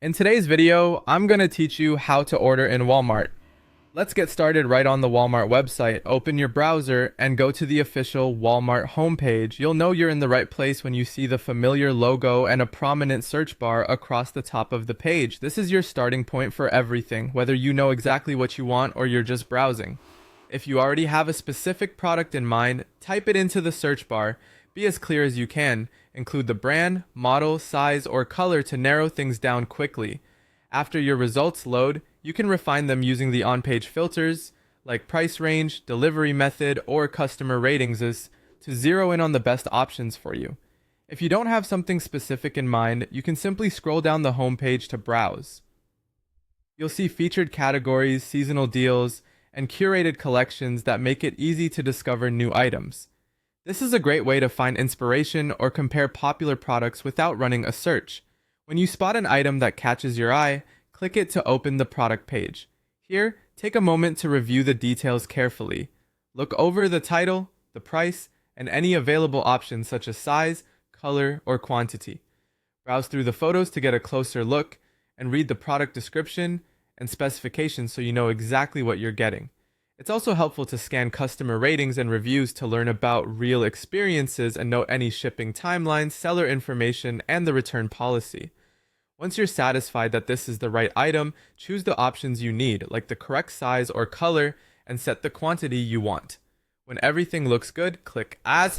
In today's video, I'm going to teach you how to order in Walmart. Let's get started right on the Walmart website. Open your browser and go to the official Walmart homepage. You'll know you're in the right place when you see the familiar logo and a prominent search bar across the top of the page. This is your starting point for everything, whether you know exactly what you want or you're just browsing. If you already have a specific product in mind, type it into the search bar. Be as clear as you can. Include the brand, model, size, or color to narrow things down quickly. After your results load, you can refine them using the on-page filters, like price range, delivery method, or customer ratings to zero in on the best options for you. If you don't have something specific in mind, you can simply scroll down the homepage to browse. You'll see featured categories, seasonal deals, and curated collections that make it easy to discover new items. This is a great way to find inspiration or compare popular products without running a search. When you spot an item that catches your eye, click it to open the product page. Here, take a moment to review the details carefully. Look over the title, the price, and any available options such as size, color, or quantity. Browse through the photos to get a closer look, and read the product description and specifications so you know exactly what you're getting. It's also helpful to scan customer ratings and reviews to learn about real experiences and note any shipping timelines, seller information, and the return policy. Once you're satisfied that this is the right item, choose the options you need, like the correct size or color, and set the quantity you want. When everything looks good, click Add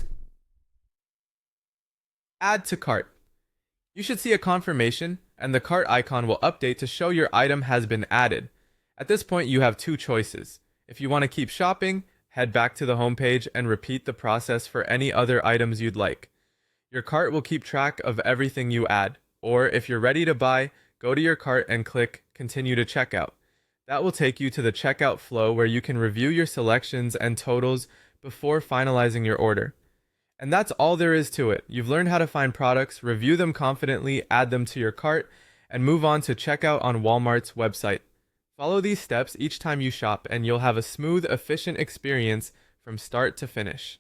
to Cart. You should see a confirmation, and the cart icon will update to show your item has been added. At this point, you have two choices. If you want to keep shopping, head back to the homepage and repeat the process for any other items you'd like. Your cart will keep track of everything you add, or if you're ready to buy, go to your cart and click Continue to Checkout. That will take you to the checkout flow where you can review your selections and totals before finalizing your order. And that's all there is to it. You've learned how to find products, review them confidently, add them to your cart, and move on to checkout on Walmart's website. Follow these steps each time you shop, and you'll have a smooth, efficient experience from start to finish.